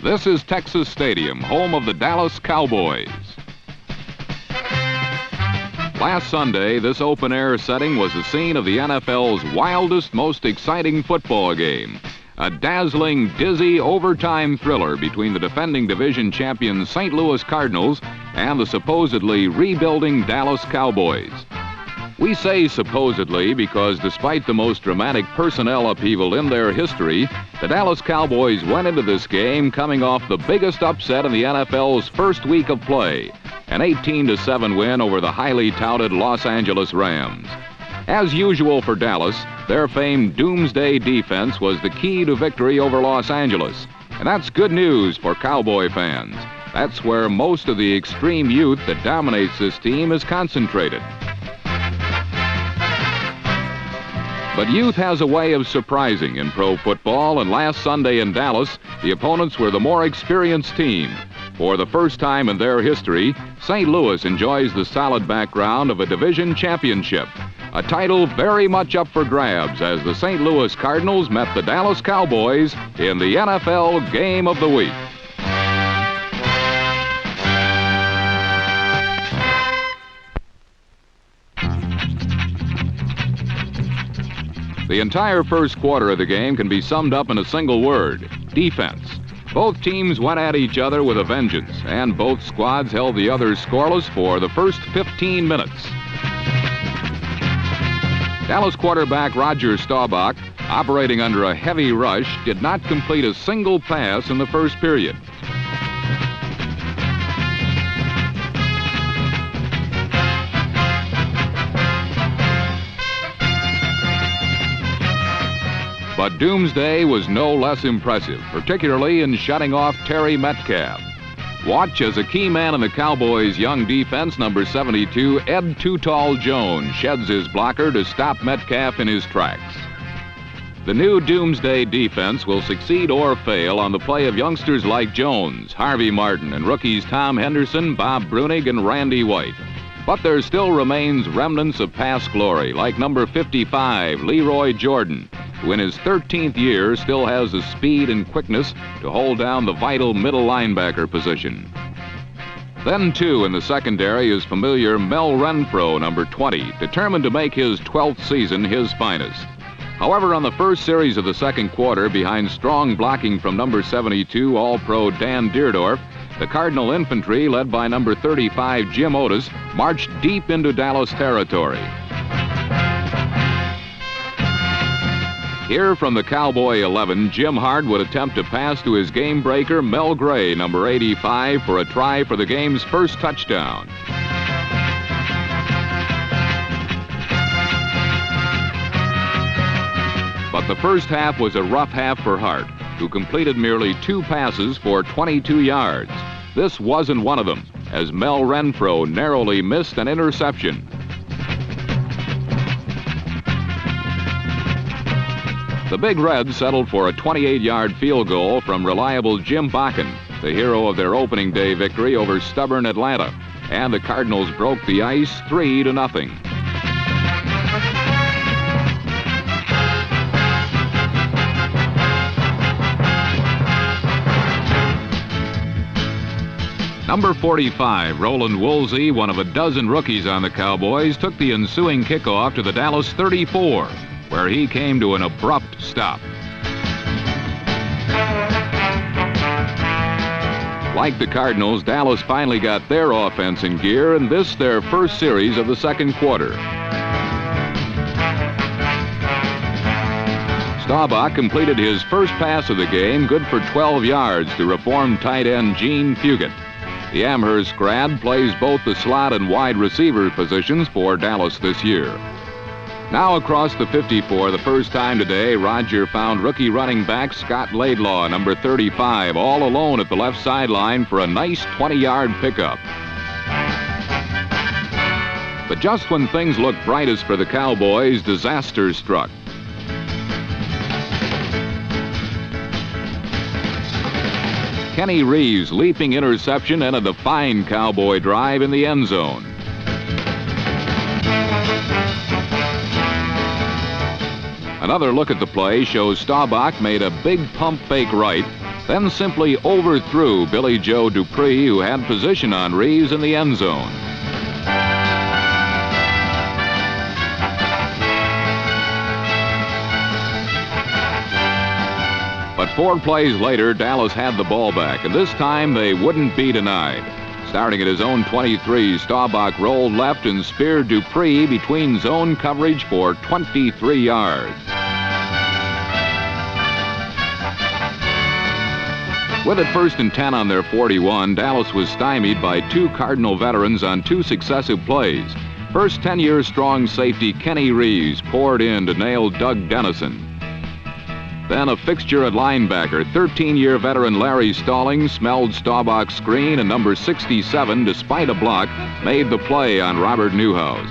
This is Texas Stadium, home of the Dallas Cowboys. Last Sunday, this open-air setting was the scene of the NFL's wildest, most exciting football game. A dazzling, dizzy, overtime thriller between the defending division champion St. Louis Cardinals and the supposedly rebuilding Dallas Cowboys. We say supposedly because despite the most dramatic personnel upheaval in their history, the Dallas Cowboys went into this game coming off the biggest upset in the NFL's first week of play, an 18-7 win over the highly touted Los Angeles Rams. As usual for Dallas, their famed doomsday defense was the key to victory over Los Angeles, and that's good news for Cowboy fans. That's where most of the extreme youth that dominates this team is concentrated. But youth has a way of surprising in pro football, and last Sunday in Dallas, the opponents were the more experienced team. For the first time in their history, St. Louis enjoys the solid background of a division championship, a title very much up for grabs as the St. Louis Cardinals met the Dallas Cowboys in the NFL Game of the Week. The entire first quarter of the game can be summed up in a single word: defense. Both teams went at each other with a vengeance, and both squads held the others scoreless for the first 15 minutes. Dallas quarterback Roger Staubach, operating under a heavy rush, did not complete a single pass in the first period. But Doomsday was no less impressive, particularly in shutting off Terry Metcalf. Watch as a key man in the Cowboys' young defense, number 72, Ed Too Tall Jones, sheds his blocker to stop Metcalf in his tracks. The new Doomsday defense will succeed or fail on the play of youngsters like Jones, Harvey Martin, and rookies Tom Henderson, Bob Brunig, and Randy White. But there still remains remnants of past glory, like number 55, Leroy Jordan, who in his 13th year still has the speed and quickness to hold down the vital middle linebacker position. Then, too, in the secondary is familiar Mel Renfro, number 20, determined to make his 12th season his finest. However, on the first series of the second quarter, behind strong blocking from number 72 All-Pro Dan Deerdorf, the Cardinal infantry, led by number 35 Jim Otis, marched deep into Dallas territory. Here from the Cowboy 11, Jim Hart would attempt to pass to his game breaker Mel Gray, number 85, for a try for the game's first touchdown. But the first half was a rough half for Hart, who completed merely 2 passes for 22 yards. This wasn't one of them, as Mel Renfro narrowly missed an interception. The Big Reds settled for a 28-yard field goal from reliable Jim Bakken, the hero of their opening day victory over stubborn Atlanta, and the Cardinals broke the ice 3-0. Number 45, Roland Woolsey, one of a dozen rookies on the Cowboys, took the ensuing kickoff to the Dallas 34, where he came to an abrupt stop. Like the Cardinals, Dallas finally got their offense in gear, and this their first series of the second quarter. Staubach completed his first pass of the game, good for 12 yards, to reformed tight end Gene Fugate. The Amherst grad plays both the slot and wide receiver positions for Dallas this year. Now across the 54, the first time today, Roger found rookie running back Scott Laidlaw, number 35, all alone at the left sideline for a nice 20-yard pickup. But just when things looked brightest for the Cowboys, disaster struck. Kenny Reeves' leaping interception ended a fine Cowboy drive in the end zone. Another look at the play shows Staubach made a big pump fake right, then simply overthrew Billy Joe Dupree, who had position on Reeves in the end zone. But 4 plays later, Dallas had the ball back, and this time they wouldn't be denied. Starting at his own 23, Staubach rolled left and speared Dupree between zone coverage for 23 yards. With it 1st and 10 on their 41, Dallas was stymied by 2 Cardinal veterans on 2 successive plays. First 10-year-strong safety Kenny Reeves poured in to nail Doug Dennison. Then a fixture at linebacker, 13-year veteran Larry Stallings smelled Staubach's screen, and number 67, despite a block, made the play on Robert Newhouse.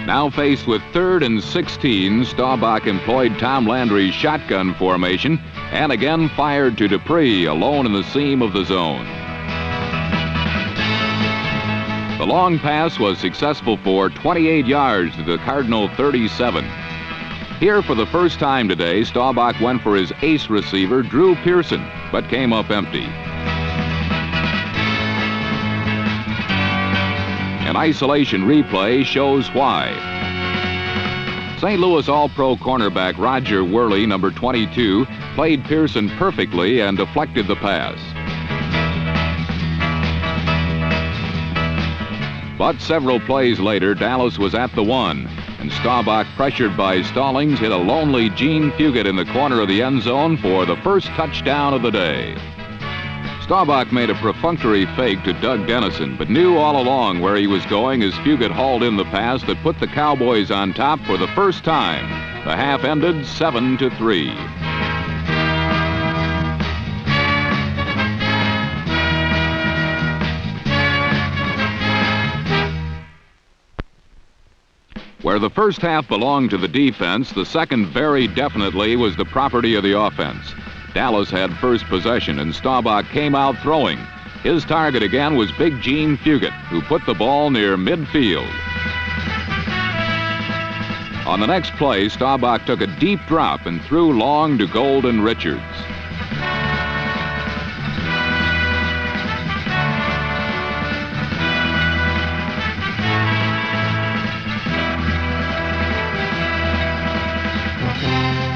Now faced with 3rd and 16, Staubach employed Tom Landry's shotgun formation and again fired to Dupree, alone in the seam of the zone. The long pass was successful for 28 yards to the Cardinal 37. Here for the first time today, Staubach went for his ace receiver, Drew Pearson, but came up empty. An isolation replay shows why. St. Louis All-Pro cornerback Roger Worley, number 22, played Pearson perfectly and deflected the pass. But several plays later, Dallas was at the 1, and Staubach, pressured by Stallings, hit a lonely Gene Fugit in the corner of the end zone for the first touchdown of the day. Staubach made a perfunctory fake to Doug Dennison, but knew all along where he was going as Fugit hauled in the pass that put the Cowboys on top for the first time. The half ended 7-3. Where the first half belonged to the defense, the second very definitely was the property of the offense. Dallas had first possession, and Staubach came out throwing. His target again was Big Gene Fugit, who put the ball near midfield. On the next play, Staubach took a deep drop and threw long to Golden Richards.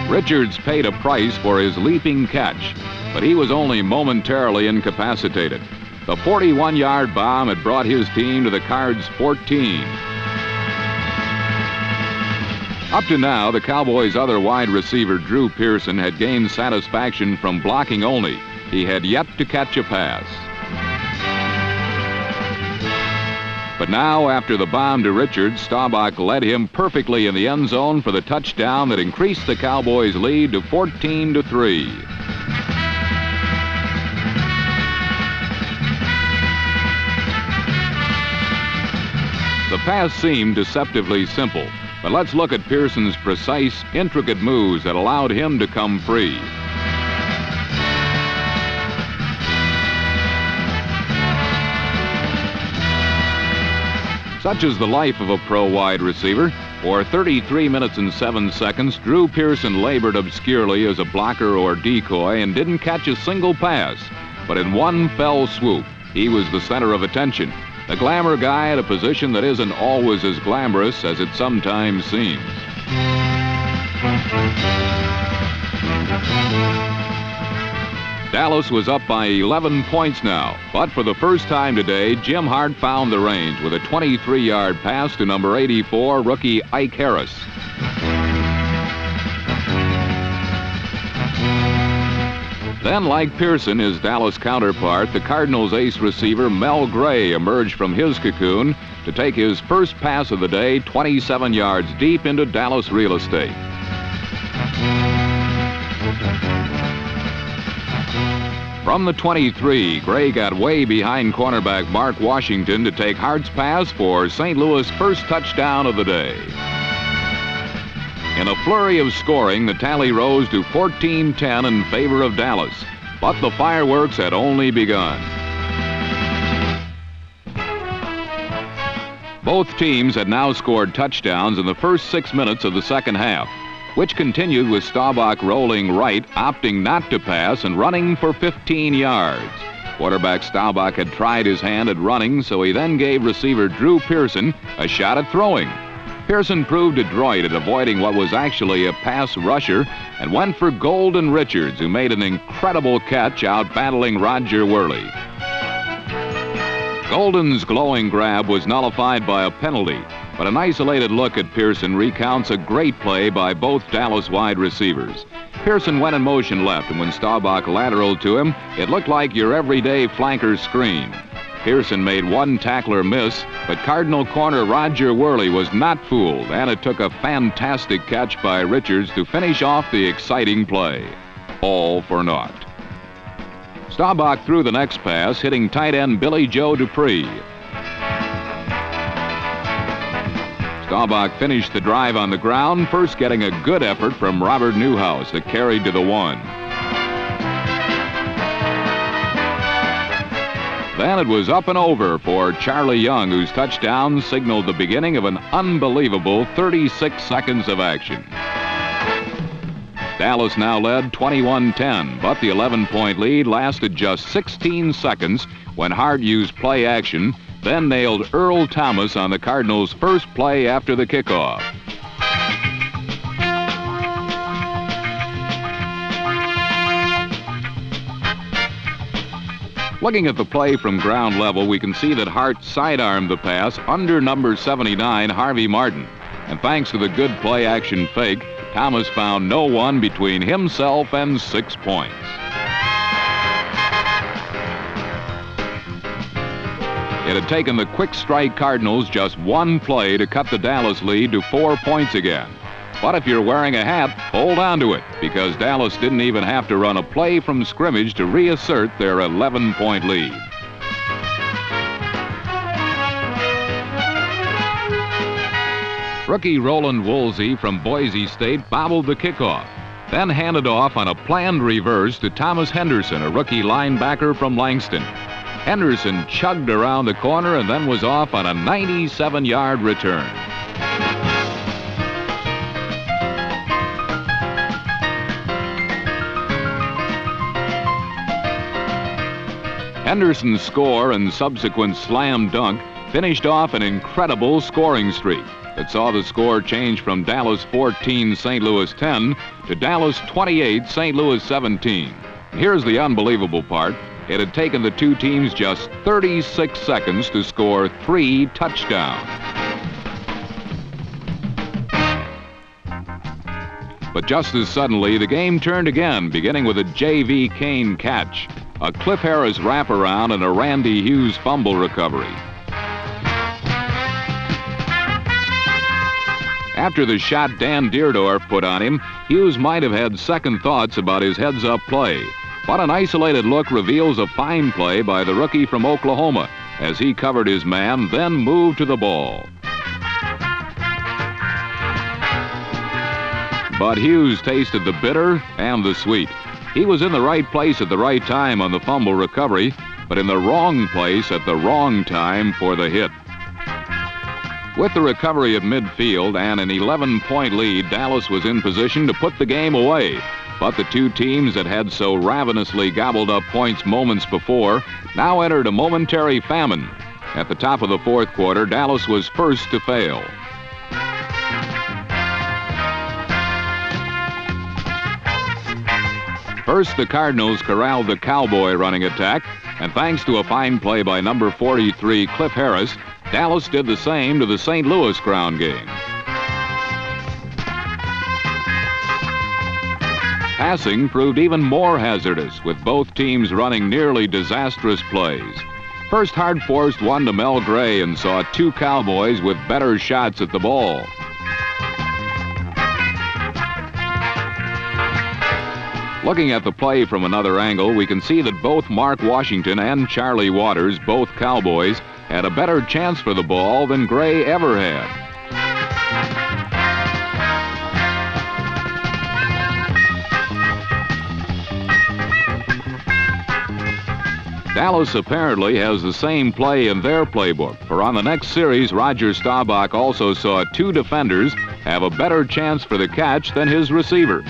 Richards paid a price for his leaping catch, but he was only momentarily incapacitated. The 41-yard bomb had brought his team to the Cards' 14. Up to now, the Cowboys' other wide receiver, Drew Pearson, had gained satisfaction from blocking only. He had yet to catch a pass. But now, after the bomb to Richards, Staubach led him perfectly in the end zone for the touchdown that increased the Cowboys' lead to 14-3. The pass seemed deceptively simple, but let's look at Pearson's precise, intricate moves that allowed him to come free. Such is the life of a pro wide receiver. For 33 minutes and 7 seconds, Drew Pearson labored obscurely as a blocker or decoy and didn't catch a single pass. But in one fell swoop, he was the center of attention, the glamour guy at a position that isn't always as glamorous as it sometimes seems. Dallas was up by 11 points now, but for the first time today, Jim Hart found the range with a 23-yard pass to number 84, rookie Ike Harris. Then, like Pearson, his Dallas counterpart, the Cardinals' ace receiver Mel Gray emerged from his cocoon to take his first pass of the day 27 yards deep into Dallas real estate. From the 23, Gray got way behind cornerback Mark Washington to take Hart's pass for St. Louis' first touchdown of the day. In a flurry of scoring, the tally rose to 14-10 in favor of Dallas, but the fireworks had only begun. Both teams had now scored touchdowns in the first 6 minutes of the second half, which continued with Staubach rolling right, opting not to pass, and running for 15 yards. Quarterback Staubach had tried his hand at running, so he then gave receiver Drew Pearson a shot at throwing. Pearson proved adroit at avoiding what was actually a pass rusher and went for Golden Richards, who made an incredible catch out-battling Roger Worley. Golden's glowing grab was nullified by a penalty, but an isolated look at Pearson recounts a great play by both Dallas wide receivers. Pearson went in motion left, and when Staubach lateraled to him, it looked like your everyday flanker screen. Pearson made one tackler miss, but Cardinal corner Roger Worley was not fooled, and it took a fantastic catch by Richards to finish off the exciting play. All for naught. Staubach threw the next pass, hitting tight end Billy Joe Dupree. Staubach finished the drive on the ground, first getting a good effort from Robert Newhouse that carried to the 1. Then it was up and over for Charlie Young, whose touchdown signaled the beginning of an unbelievable 36 seconds of action. Dallas now led 21-10, but the 11-point lead lasted just 16 seconds when Hart used play action, then nailed Earl Thomas on the Cardinals' first play after the kickoff. Looking at the play from ground level, we can see that Hart sidearmed the pass under number 79, Harvey Martin. And thanks to the good play action fake, Thomas found no one between himself and 6 points. It had taken the quick strike Cardinals just one play to cut the Dallas lead to 4 points again. But if you're wearing a hat, hold on to it, because Dallas didn't even have to run a play from scrimmage to reassert their 11-point lead. Rookie Roland Woolsey from Boise State bobbled the kickoff, then handed off on a planned reverse to Thomas Henderson, a rookie linebacker from Langston. Henderson chugged around the corner and then was off on a 97-yard return. Henderson's score and subsequent slam dunk finished off an incredible scoring streak that saw the score change from Dallas 14, St. Louis 10 to Dallas 28, St. Louis 17. Here's the unbelievable part. It had taken the two teams just 36 seconds to score 3 touchdowns. But just as suddenly, the game turned again, beginning with a J.V. Kane catch, a Cliff Harris wraparound, and a Randy Hughes fumble recovery. After the shot Dan Deerdorf put on him, Hughes might have had second thoughts about his heads-up play. But an isolated look reveals a fine play by the rookie from Oklahoma as he covered his man, then moved to the ball. But Hughes tasted the bitter and the sweet. He was in the right place at the right time on the fumble recovery, but in the wrong place at the wrong time for the hit. With the recovery at midfield and an 11-point lead, Dallas was in position to put the game away. But the two teams that had so ravenously gobbled up points moments before now entered a momentary famine. At the top of the fourth quarter, Dallas was first to fail. First, the Cardinals corralled the Cowboy running attack, and thanks to a fine play by number 43, Cliff Harris, Dallas did the same to the St. Louis ground game. Passing proved even more hazardous, with both teams running nearly disastrous plays. First, hard-forced one to Mel Gray and saw two Cowboys with better shots at the ball. Looking at the play from another angle, we can see that both Mark Washington and Charlie Waters, both Cowboys, had a better chance for the ball than Gray ever had. Dallas apparently has the same play in their playbook, for on the next series, Roger Staubach also saw two defenders have a better chance for the catch than his receiver.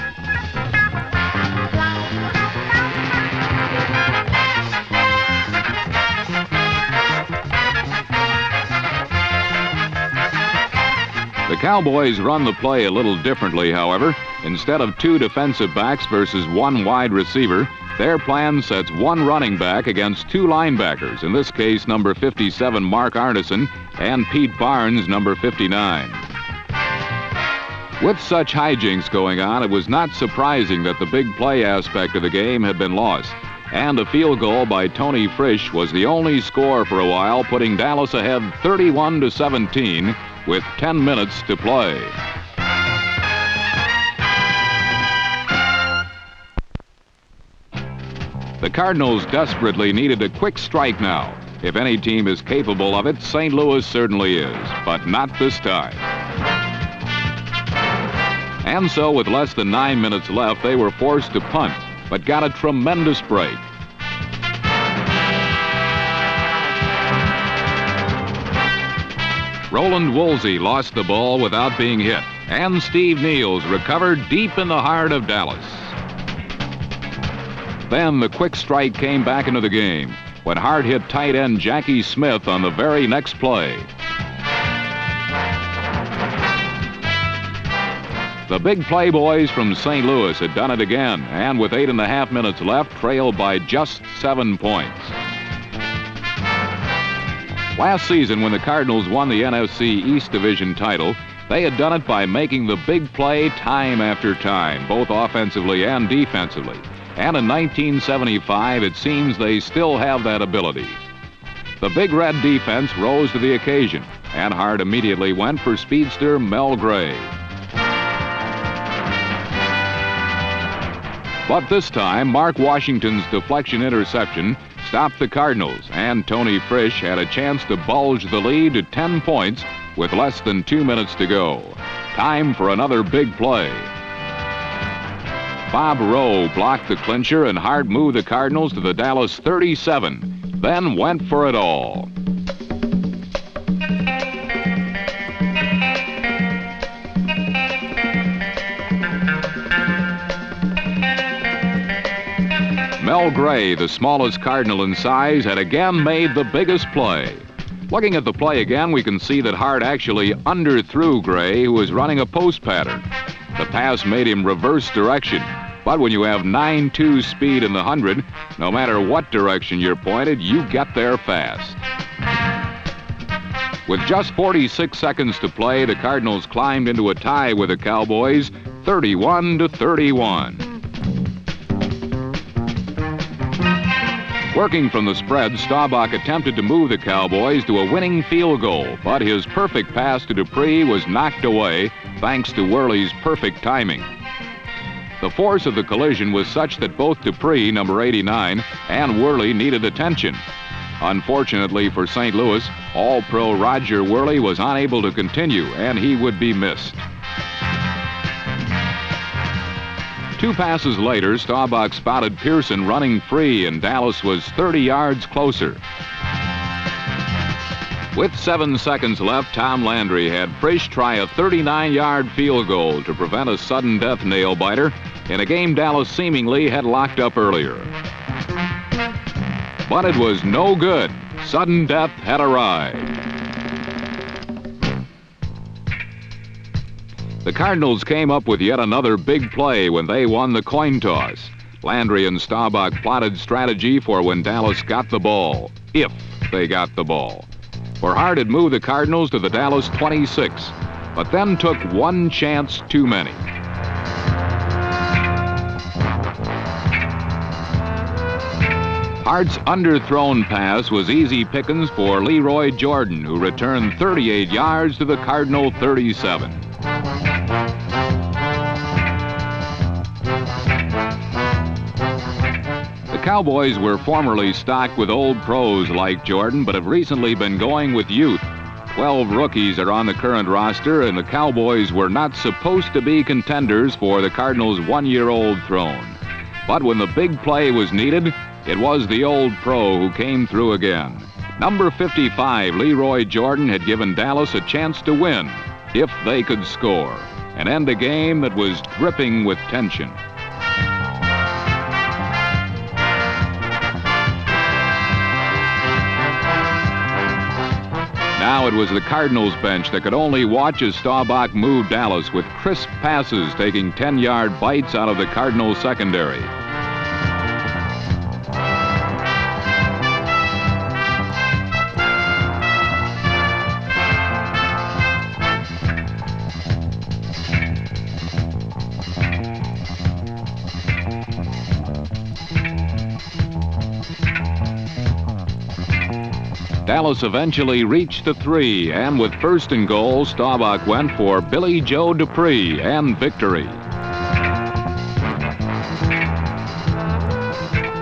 The Cowboys run the play a little differently, however. Instead of two defensive backs versus one wide receiver, their plan sets one running back against two linebackers, in this case number 57 Mark Arneson and Pete Barnes, number 59. With such hijinks going on, it was not surprising that the big play aspect of the game had been lost, and a field goal by Tony Frisch was the only score for a while, putting Dallas ahead 31-17 with 10 minutes to play. The Cardinals desperately needed a quick strike now. If any team is capable of it, St. Louis certainly is, but not this time. And so, with less than 9 minutes left, they were forced to punt, but got a tremendous break. Roland Woolsey lost the ball without being hit, and Steve Niels recovered deep in the heart of Dallas. Then the quick strike came back into the game when hard-hit tight end Jackie Smith on the very next play. The big play boys from St. Louis had done it again, and with 8.5 minutes left, trailed by just 7 points. Last season, when the Cardinals won the NFC East Division title, they had done it by making the big play time after time, both offensively and defensively. And in 1975, it seems they still have that ability. The Big Red defense rose to the occasion, and Hart immediately went for speedster Mel Gray. But this time, Mark Washington's deflection interception stopped the Cardinals, and Tony Frisch had a chance to bulge the lead to 10 points with less than 2 minutes to go. Time for another big play. Bob Rowe blocked the clincher, and Hart moved the Cardinals to the Dallas 37, then went for it all. Mel Gray, the smallest Cardinal in size, had again made the biggest play. Looking at the play again, we can see that Hart actually underthrew Gray, who was running a post pattern. The pass made him reverse direction. But when you have 9.2 speed in the 100, no matter what direction you're pointed, you get there fast. With just 46 seconds to play, the Cardinals climbed into a tie with the Cowboys, 31-31. Working from the spread, Staubach attempted to move the Cowboys to a winning field goal, but his perfect pass to Dupree was knocked away thanks to Worley's perfect timing. The force of the collision was such that both Dupree, number 89, and Worley needed attention. Unfortunately for St. Louis, All-Pro Roger Worley was unable to continue, and he would be missed. 2 passes later, Staubach spotted Pearson running free, and Dallas was 30 yards closer. With 7 seconds left, Tom Landry had Frisch try a 39-yard field goal to prevent a sudden death nail-biter in a game Dallas seemingly had locked up earlier. But it was no good. Sudden death had arrived. The Cardinals came up with yet another big play when they won the coin toss. Landry and Staubach plotted strategy for when Dallas got the ball, if they got the ball. For Hart had moved the Cardinals to the Dallas 26, but then took one chance too many. Hart's underthrown pass was easy pickings for Leroy Jordan, who returned 38 yards to the Cardinal 37. The Cowboys were formerly stocked with old pros like Jordan, but have recently been going with youth. 12 rookies are on the current roster, and the Cowboys were not supposed to be contenders for the Cardinals' one-year-old throne. But when the big play was needed, It was the old pro who came through again. Number 55, Leroy Jordan, had given Dallas a chance to win if they could score and end a game that was dripping with tension. Now it was the Cardinals bench that could only watch as Staubach moved Dallas with crisp passes, taking 10-yard bites out of the Cardinals secondary. Dallas eventually reached the 3, and with first and goal, Staubach went for Billy Joe Dupree and victory.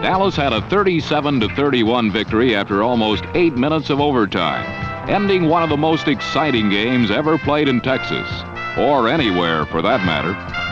Dallas had a 37-31 victory after almost 8 minutes of overtime, ending one of the most exciting games ever played in Texas, or anywhere for that matter.